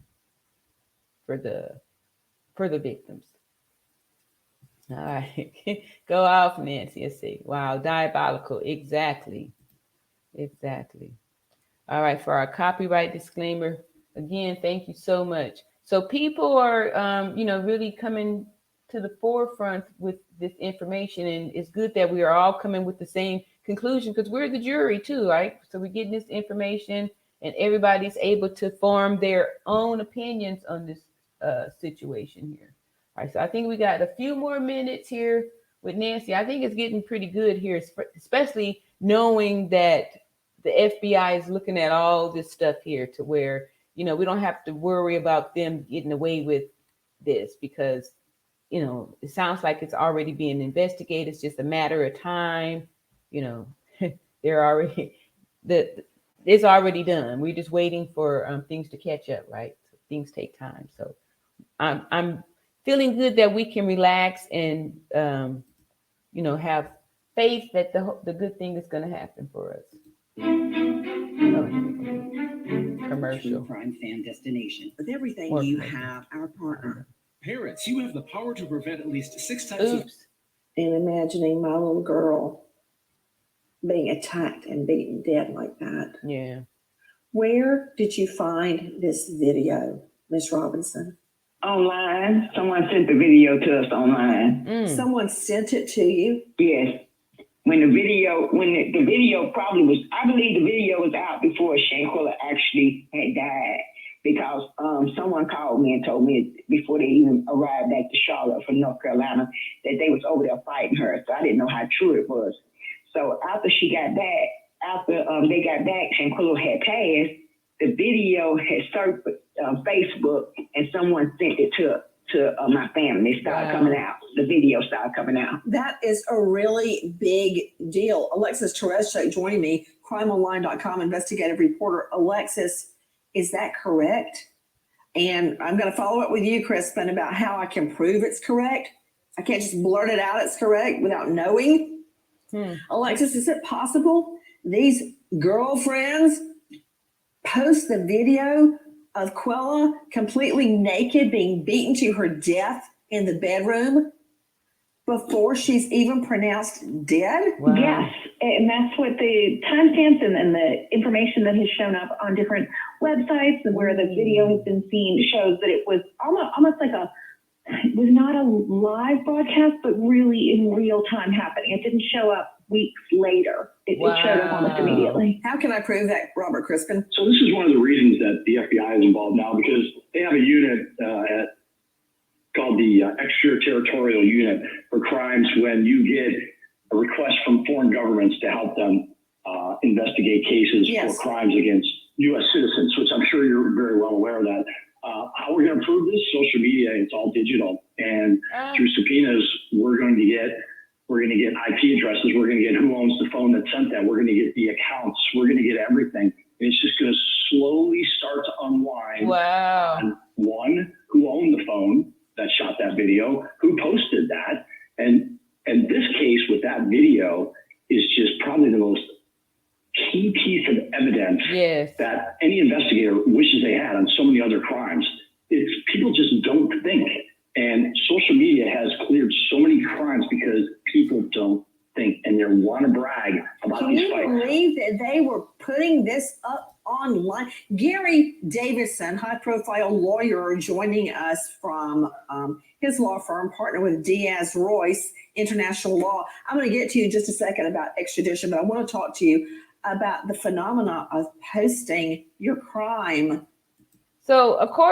for the victims. All right. Go off, Nancy. Let's see. Wow. Diabolical. Exactly. All right, for our copyright disclaimer, again, thank you so much. So people are, really coming to the forefront with this information, and it's good that we are all coming with the same conclusion because we're the jury too, right? So we're getting this information, and everybody's able to form their own opinions on this situation here. All right, so I think we got a few more minutes here with Nancy. I think it's getting pretty good here, especially knowing that the FBI is looking at all this stuff here to where, we don't have to worry about them getting away with this because, it sounds like it's already being investigated. It's just a matter of time. They're already, it's already done. We're just waiting for things to catch up, right? So things take time. So I'm feeling good that we can relax and, have faith that the good thing is going to happen for us. Commercial. True crime fan destination. With everything you have, our partner. Parents, you have the power to prevent at least 6 types of... And imagining my little girl being attacked and beaten dead like that. Yeah. Where did you find this video, Miss Robinson? Online. Someone sent the video to us online. Someone sent it to you? Yes. When the video probably was, I believe the video was out before Shanquella actually had died, because someone called me and told me before they even arrived back to Charlotte from North Carolina that they was over there fighting her. So I didn't know how true it was. So after she got back, they got back, Shanquella had passed, the video had surfaced Facebook, and someone sent it to my family. It started coming out. The video started coming out. That is a really big deal. Alexis Tereshchuk joining me, crimeonline.com investigative reporter. Alexis, is that correct? And I'm going to follow up with you, Crispin, about how I can prove it's correct. I can't just blurt it out it's correct without knowing. Alexis, is it possible these girlfriends post the video of Quella completely naked being beaten to her death in the bedroom before she's even pronounced dead? Wow. Yes, and that's what the timestamps and the information that has shown up on different websites and where the video has been seen shows that it was almost like it was not a live broadcast, but really in real time happening. It didn't show up weeks later. It showed up almost immediately. How can I prove that, Robert Crispin? So this is one of the reasons that the FBI is involved now, because they have a unit called the Extraterritorial Unit for crimes when you get a request from foreign governments to help them investigate cases for crimes against U.S. citizens, which I'm sure you're very well aware of that. How we're going to prove this? Social media, it's all digital. And through subpoenas, we're going to get IP addresses. We're going to get who owns the phone that sent that. We're going to get the accounts. We're going to get everything. And it's just going to slowly start to unwind. On one, who owned the phone that shot that video, who posted that. And this case with that video is just probably the most key piece of evidence that any investigator wishes they had on so many other crimes. It's people just don't think. And social media has cleared so many crimes because people don't think and they want to brag about these fights. Can you believe that they were putting this up online. Gary Davison, high-profile lawyer, joining us from his law firm, partner with Diaz Royce International Law. I'm going to get to you in just a second about extradition, but I want to talk to you about the phenomena of posting your crime. So, of course,